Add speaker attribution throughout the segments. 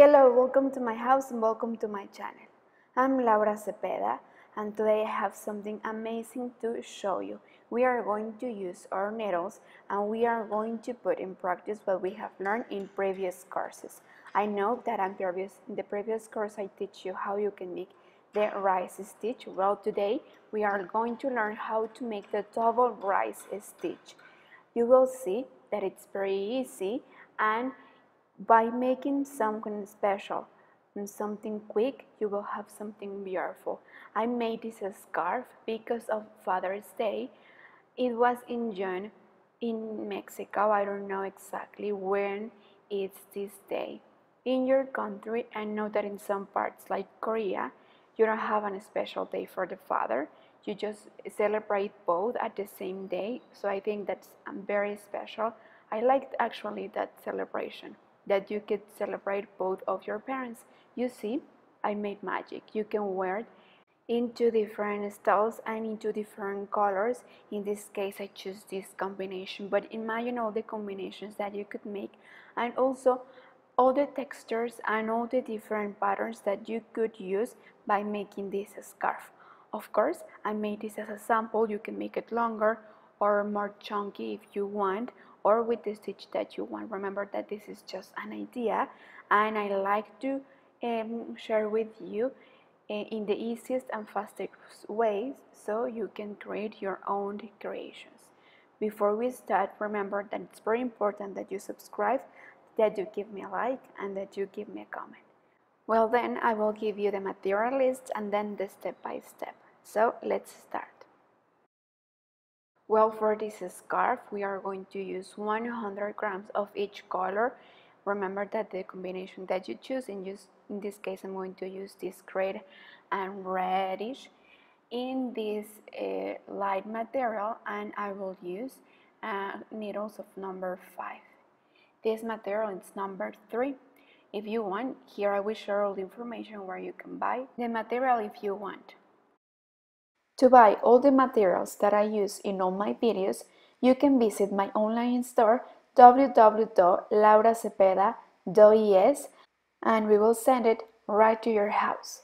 Speaker 1: Hello, welcome to my house and welcome to my channel. I'm Laura Cepeda and today I have something amazing to show you. We are going to use our needles and we are going to put in practice what we have learned in previous courses. I know that in the previous course I teach you how you can make the rise stitch. Well, today we are going to learn how to make the double rise stitch. You will see that it's very easy, and by making something special and something quick, you will have something beautiful. I made this scarf because of Father's Day. It was in June in Mexico. I don't know exactly when it's this day. In your country, I know that in some parts like Korea, you don't have a special day for the father. You just celebrate both at the same day. So I think that's very special. I liked actually that celebration, that you could celebrate both of your parents. You see, I made magic. You can wear it into different styles and into different colors. In this case, I choose this combination, but imagine all the combinations that you could make, and also all the textures and all the different patterns that you could use by making this scarf. Of course, I made this as a sample. You can make it longer or more chunky if you want, or with the stitch that you want. Remember that this is just an idea, and I like to share with you in the easiest and fastest ways so you can create your own creations. Before we start, remember that it's very important that you subscribe, that you give me a like, and that you give me a comment. Well, then I will give you the material list and then the step by step. So let's start. Well, for this scarf, we are going to use 100 grams of each color. Remember that the combination that you choose, in this case, I'm going to use this gray and reddish in this light material, and I will use needles of number 5. This material is number 3. If you want, here I will share all the information where you can buy the material if you want. To buy all the materials that I use in all my videos, you can visit my online store www.lauracepeda.es, and we will send it right to your house.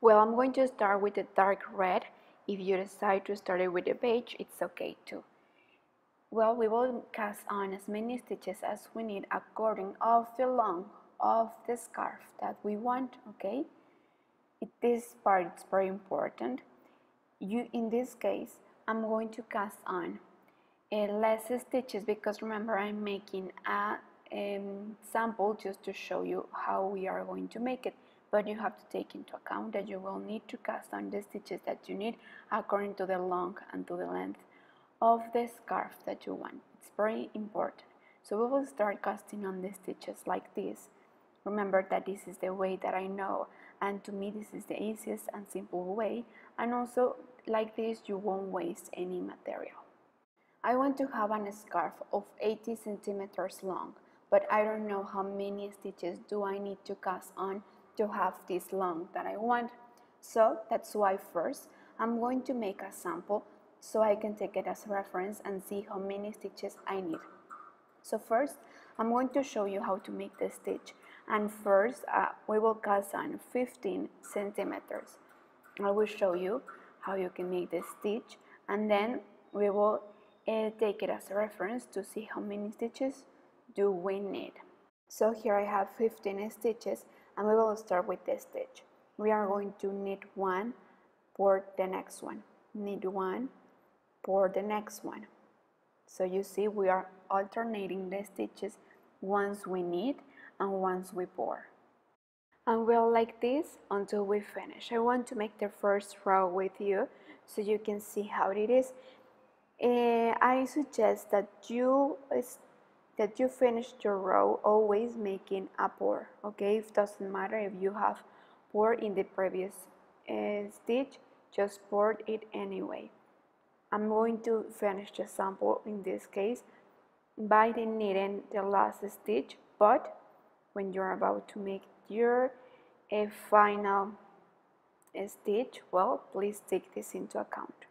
Speaker 1: Well, I'm going to start with the dark red. If you decide to start it with the beige, it's okay too. Well, we will cast on as many stitches as we need according of the length of the scarf that we want, okay? This part is very important. In this case, I'm going to cast on less stitches because remember I'm making a sample just to show you how we are going to make it. But you have to take into account that you will need to cast on the stitches that you need according to the length and to the length of the scarf that you want. It's very important. So we will start casting on the stitches like this. Remember that this is the way that I know, and to me this is the easiest and simple way, and also like this you won't waste any material. I want to have a scarf of 80 centimeters long, but I don't know how many stitches do I need to cast on to have this long that I want. So that's why first I'm going to make a sample so I can take it as a reference and see how many stitches I need. So first I'm going to show you how to make the stitch, and first we will cast on 15 centimeters. I will show you how you can make the stitch, and then we will take it as a reference to see how many stitches do we need. So here I have 15 stitches, and we will start with this stitch. We are going to knit 1 for the next one, knit 1 for the next one. So you see we are alternating the stitches once we knit and once we pour. And we'll like this until we finish. I want to make the first row with you so you can see how it is. I suggest that you finish your row always making a pour, okay? It doesn't matter if you have poured in the previous stitch, just pour it anyway. I'm going to finish the sample in this case by knitting the last stitch, but when you're about to make your final stitch, well, please take this into account.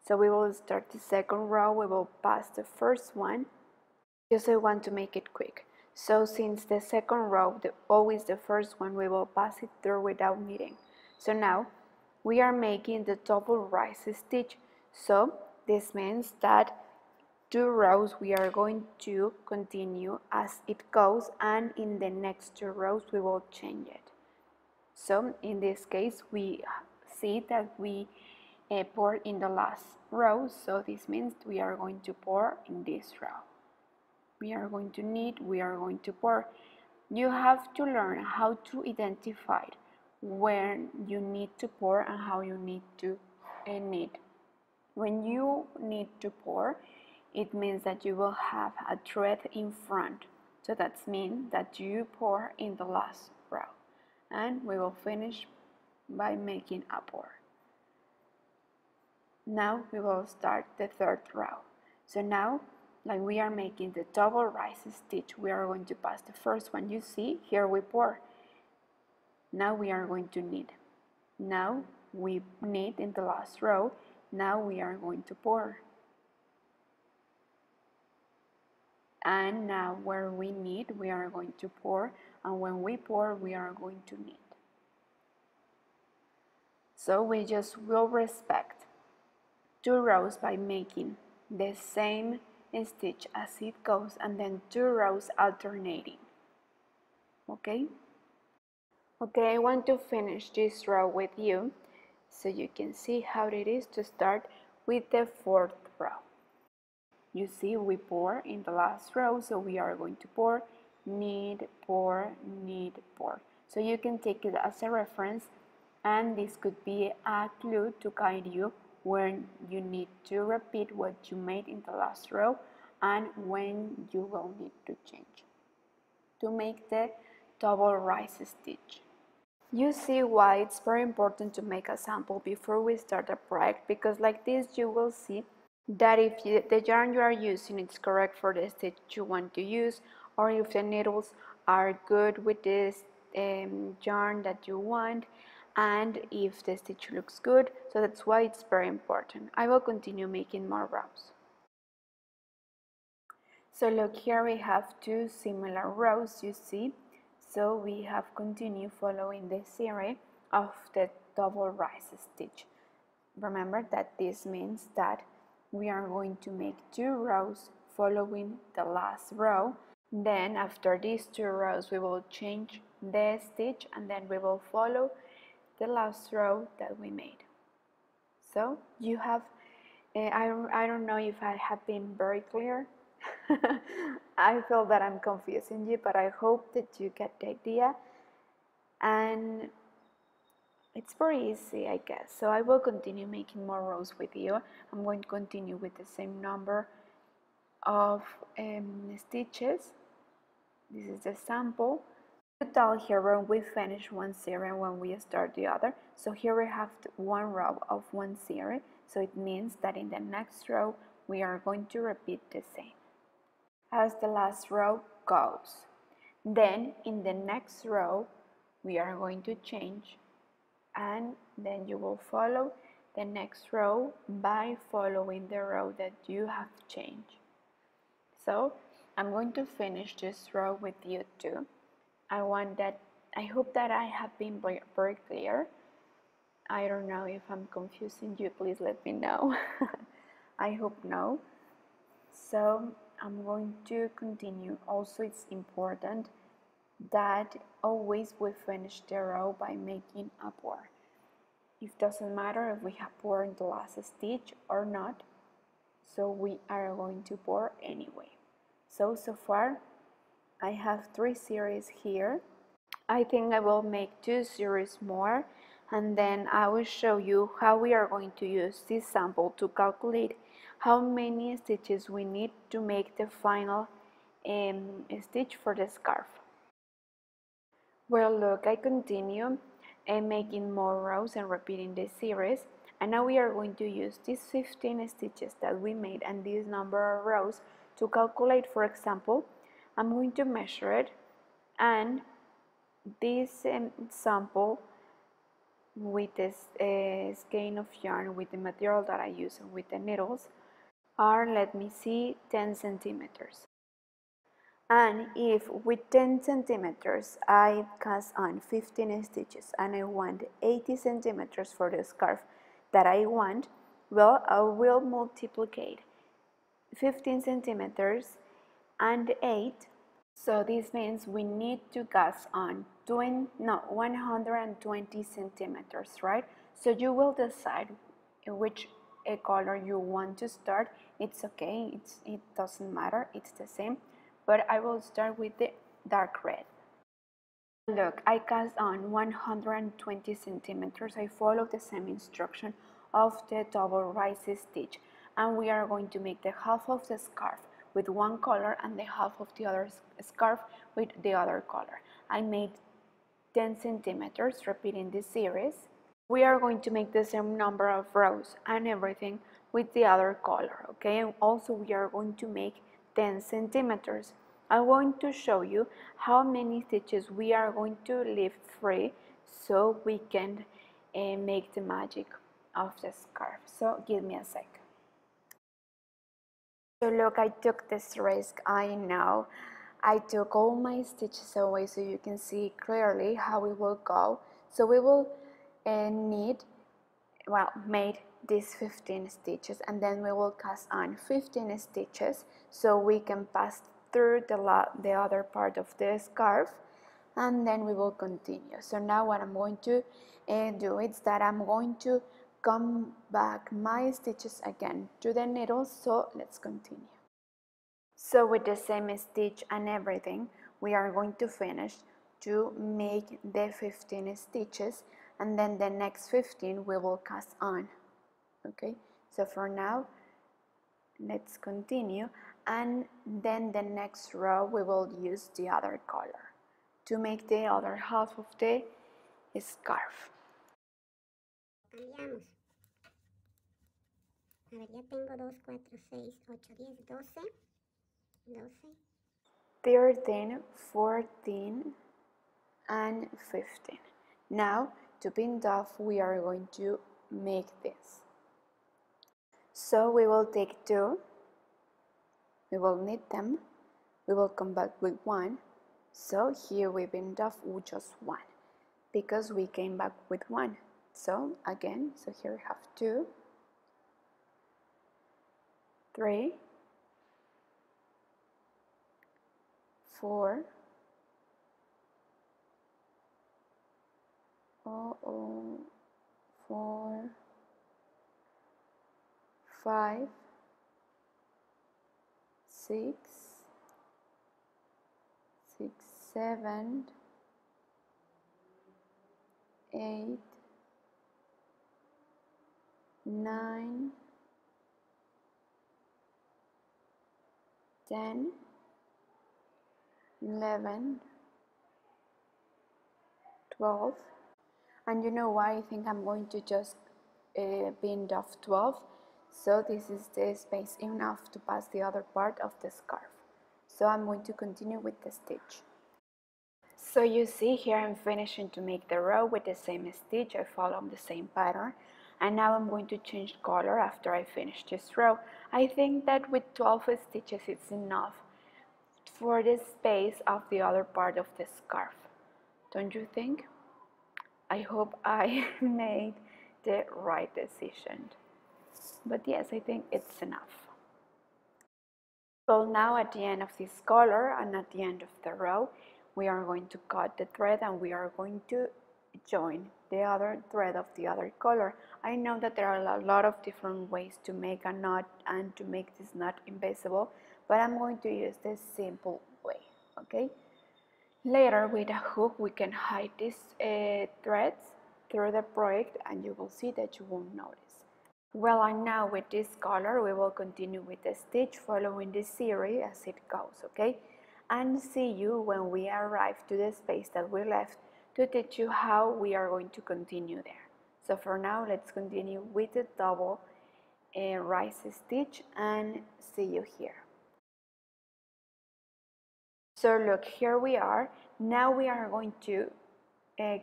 Speaker 1: So we will start the second row, we will pass the first one. Just I want to make it quick. So since the second row, always the first one, we will pass it through without knitting. So now we are making the double rise stitch. So this means that 2 rows we are going to continue as it goes, and in the next 2 rows we will change it. So in this case we see that we pour in the last row, so this means we are going to pour in this row. We are going to knit, we are going to pour. You have to learn how to identify when you need to pour and how you need to knit. When you need to pour, it means that you will have a thread in front. So that means that you pour in the last row. And we will finish by making a pour. Now we will start the third row. So now, like we are making the double rise stitch, we are going to pass the first one. You see, here we pour. Now we are going to knit. Now we knit in the last row. Now we are going to pour. And now where we knit, we are going to pour, and when we pour, we are going to knit. So we just will respect 2 rows by making the same stitch as it goes, and then 2 rows alternating. Okay? Okay, I want to finish this row with you so you can see how it is to start with the 4th row. You see, we pour in the last row, so we are going to pour, knit, pour, knit, pour. So you can take it as a reference, and this could be a clue to guide you when you need to repeat what you made in the last row and when you will need to change to make the double rise stitch. You see why it's very important to make a sample before we start a project, because like this you will see that if the yarn you are using is correct for the stitch you want to use, or if the needles are good with this yarn that you want, and if the stitch looks good. So that's why it's very important. I will continue making more rows. So look, here we have 2 similar rows, you see. So we have continued following the series of the double rise stitch. Remember that this means that we are going to make 2 rows following the last row. Then after these 2 rows we will change the stitch, and then we will follow the last row that we made. So you have, I don't know if I have been very clear. I feel that I'm confusing you, but I hope that you get the idea, and it's very easy, I guess. So I will continue making more rows with you. I'm going to continue with the same number of stitches. This is the sample. To tell here when we finish one series and when we start the other. So here we have 1 row of 1 series. So it means that in the next row we are going to repeat the same as the last row goes. Then in the next row we are going to change, and then you will follow the next row by following the row that you have changed. So I'm going to finish this row with you too. I hope that I have been very clear. I don't know if I'm confusing you, please let me know. I hope no. So I'm going to continue. Also, it's important that always we finish the row by making a pour. It doesn't matter if we have poured in the last stitch or not, so we are going to pour anyway. So far I have 3 series here. I think I will make 2 series more, and then I will show you how we are going to use this sample to calculate how many stitches we need to make the final stitch for the scarf. Well, look, I continue making more rows and repeating the series, and now we are going to use these 15 stitches that we made and this number of rows to calculate. For example, I'm going to measure it, and this sample with this skein of yarn, with the material that I use and with the needles, are, let me see, 10 centimeters. And if with 10 centimeters I cast on 15 stitches and I want 80 centimeters for the scarf that I want, well, I will multiply 15 centimeters and 8. So this means we need to cast on 120 centimeters, right? So you will decide in which color you want to start. It's okay, it doesn't matter, it's the same. But I will start with the dark red. Look, I cast on 120 centimeters. I follow the same instruction of the double rise stitch, and we are going to make the half of the scarf with one color and the half of the other scarf with the other color. I made 10 centimeters, repeating this series. We are going to make the same number of rows and everything with the other color, okay? And also we are going to make 10 centimeters. I'm going to show you how many stitches we are going to leave free so we can make the magic of the scarf. So give me a sec. So look, I took this risk, I know. I took all my stitches away so you can see clearly how it will go. So we will made these 15 stitches, and then we will cast on 15 stitches so we can pass through the other part of the scarf, and then we will continue. So now what I'm going to do is that I'm going to come back my stitches again to the needle. So let's continue. So with the same stitch and everything, we are going to finish to make the 15 stitches, and then the next 15 we will cast on. Okay, so for now let's continue, and then the next row we will use the other color to make the other half of the scarf.
Speaker 2: Cambiamos. A ver, ya tengo 2, 4, 6, 8, 10, 12,
Speaker 1: 13, 14 and 15. Now to bind off we are going to make this. So we will take 2, we will knit them, we will come back with 1. So here we bind off with just 1 because we came back with 1. So again, so here we have 2, 3, 4, 4, 5, 6, 7, 8, 9, 10, 11, 12. And you know why I think I'm going to just bind off 12? So this is the space enough to pass the other part of the scarf. So I'm going to continue with the stitch. So you see here I'm finishing to make the row with the same stitch. I follow the same pattern, and now I'm going to change color after I finish this row. I think that with 12 stitches it's enough for the space of the other part of the scarf. Don't you think? I hope I made the right decision. But yes, I think it's enough. Well, now at the end of this color and at the end of the row, we are going to cut the thread and we are going to join the other thread of the other color. I know that there are a lot of different ways to make a knot and to make this knot invisible, but I'm going to use this simple way, okay? Later with a hook we can hide these threads through the project and you will see that you won't notice. Well, and now with this color we will continue with the stitch following this series as it goes, okay? And see you when we arrive to the space that we left to teach you how we are going to continue there. So for now, let's continue with the double rise stitch and see you here. So look, here we are. Now we are going to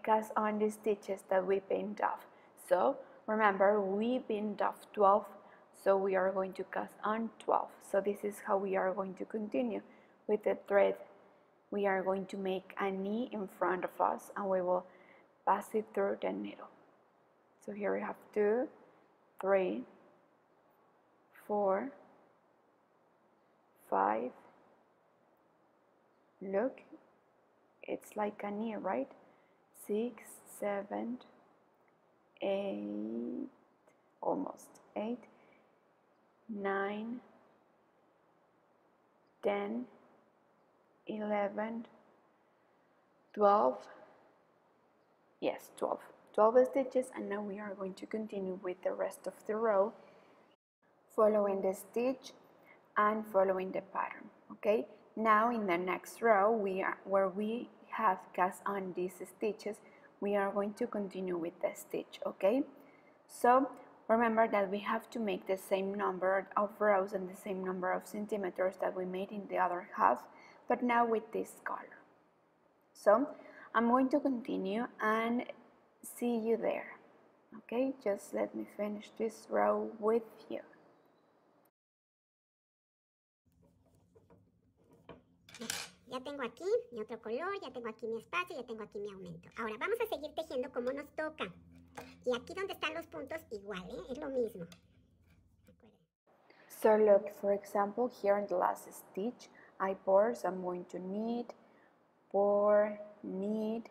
Speaker 1: cast on the stitches that we pinned off. So remember, we pinned off 12, so we are going to cast on 12. So this is how we are going to continue. with the thread we are going to make a knee in front of us, and we will pass it through the needle. So here we have 2, 3, 4, 5, look, it's like a knee, right? 6, 7, 8, almost 8, 9, 10, 11, 12, yes, 12 stitches, and now we are going to continue with the rest of the row, following the stitch and following the pattern. Okay, now in the next row where we have cast on these stitches, we are going to continue with the stitch. Okay, so remember that we have to make the same number of rows and the same number of centimeters that we made in the other half, but now with this color. So I'm going to continue and see you there. Okay, just let me finish this row with you.
Speaker 2: Ya tengo aquí mi otro color, ya tengo aquí mi espacio, ya tengo aquí mi aumento. Ahora vamos a seguir tejiendo como nos toca. Y aquí donde están los puntos igual, es lo mismo.
Speaker 1: So look, for example, here in the last stitch, I pour, so I'm going to knit, pour, knit,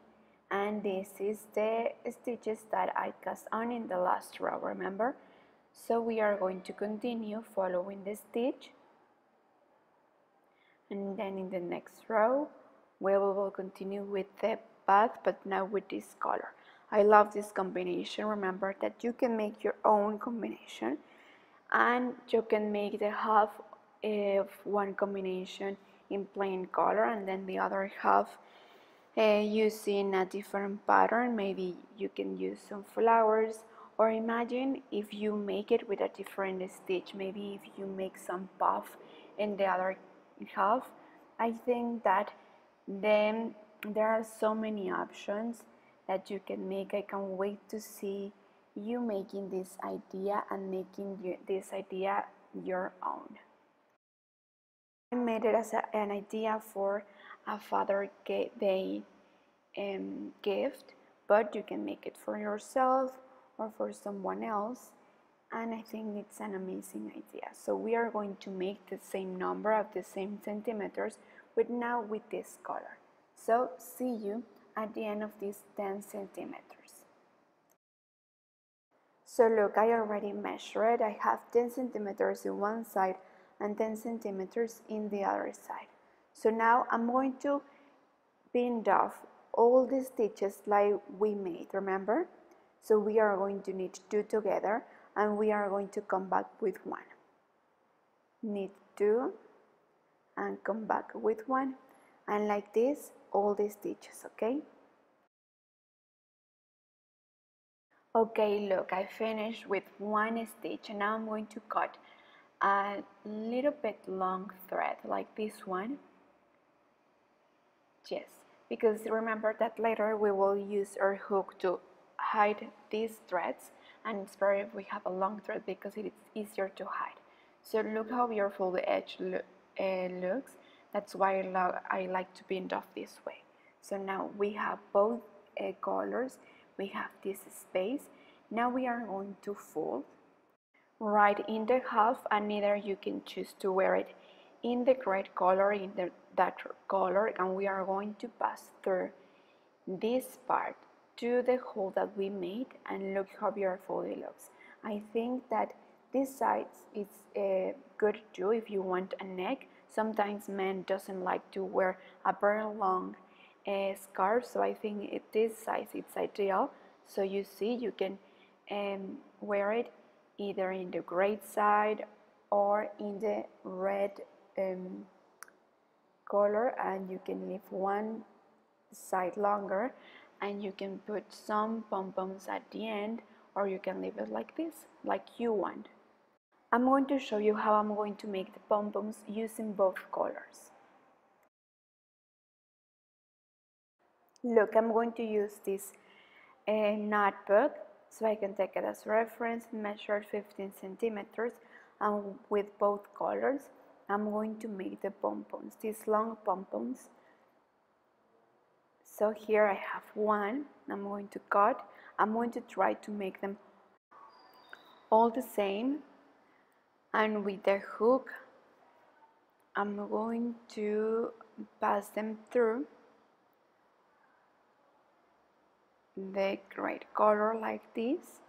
Speaker 1: and this is the stitches that I cast on in the last row, remember? So we are going to continue following the stitch, and then in the next row we will continue with the path, but now with this color. I love this combination. Remember that you can make your own combination, and you can make the half of one combination in plain color and then the other half using a different pattern. Maybe you can use some flowers, or imagine if you make it with a different stitch. Maybe if you make some puff in the other half. I think that then there are so many options that you can make. I can't wait to see you making this idea and making this idea your own. I made it as an idea for a Father's Day gift, but you can make it for yourself or for someone else, and I think it's an amazing idea. So we are going to make the same number of the same centimeters, but now with this color. So see you at the end of these 10 centimeters. So look, I already measured. I have 10 centimeters in one side and 10 centimeters in the other side. So now I'm going to bind off all the stitches like we made, remember? So we are going to knit 2 together, and we are going to come back with 1. Knit 2 and come back with 1, and like this all the stitches. Okay, look, I finished with 1 stitch, and now I'm going to cut a little bit long thread like this one. Yes, because remember that later we will use our hook to hide these threads, and it's better if we have a long thread because it is easier to hide. So look how beautiful the edge looks. That's why I like to bind off this way. So now we have both colors, we have this space. Now we are going to fold right in the half, and either you can choose to wear it in the correct color, in the dark color, and we are going to pass through this part to the hole that we made, and look how beautiful it looks. I think that this side is good too if you want a neck. Sometimes men doesn't like to wear a very long scarf, so I think this size it's ideal. So you see, you can wear it either in the gray side or in the red color, and you can leave one side longer, and you can put some pom-poms at the end, or you can leave it like this, like you want. I'm going to show you how I'm going to make the pom-poms using both colors. Look, I'm going to use this notebook, so I can take it as reference, measure 15 centimeters, and with both colors. I'm going to make the pompons, these long pompons. So here I have one. I'm going to cut. I'm going to try to make them all the same, and with the hook I'm going to pass them through the right color like this.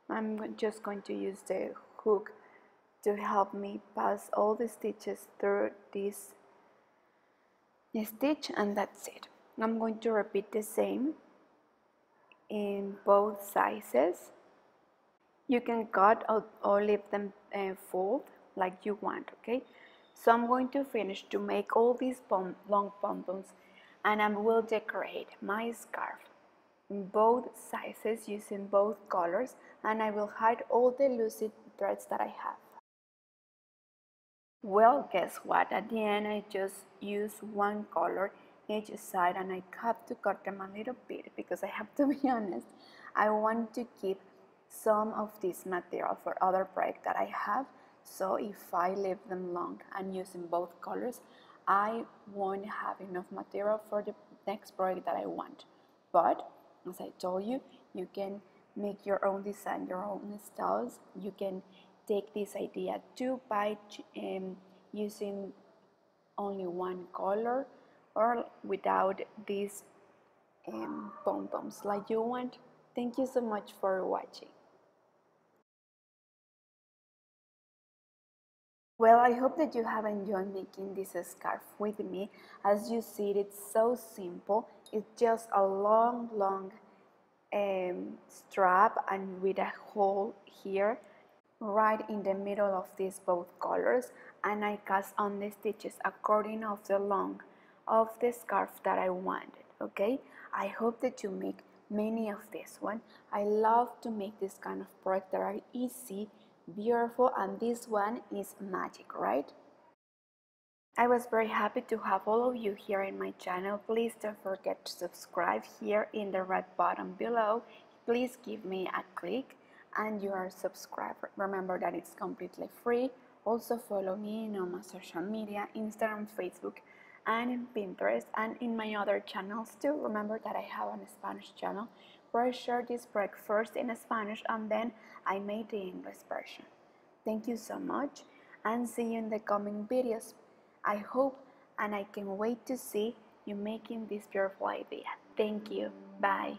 Speaker 1: I'm just going to use the hook to help me pass all the stitches through this stitch, and that's it. I'm going to repeat the same in both sizes. You can cut or leave them fold like you want, okay? So I'm going to finish to make all these long pompons, and I will decorate my scarf in both sizes using both colors, and I will hide all the loose threads that I have. Well, guess what? At the end I just use one color each side, and I have to cut them a little bit because I have to be honest, I want to keep some of this material for other projects that I have. So if I leave them long and using both colors, I won't have enough material for the next project that I want. But as I told you, you can make your own design, your own styles. You can take this idea too by using only one color or without these pom-poms like you want. Thank you so much for watching. Well, I hope that you have enjoyed making this scarf with me. As you see, it's so simple. It's just a long strap and with a hole here right in the middle of these both colors, and I cast on the stitches according of the long of the scarf that I wanted. Okay, I hope that you make many of this one. I love to make this kind of projects that are easy, beautiful, and this one is magic, right? I was very happy to have all of you here in my channel. Please don't forget to subscribe here in the red button below. Please give me a click and you are a subscriber. Remember that it's completely free. Also follow me in all my social media, Instagram, Facebook, and in Pinterest, and in my other channels too. Remember that I have a Spanish channel where I share this project first in Spanish and then I made the English version. Thank you so much and see you in the coming videos. I hope and I can wait to see you making this beautiful idea. Thank you. Bye.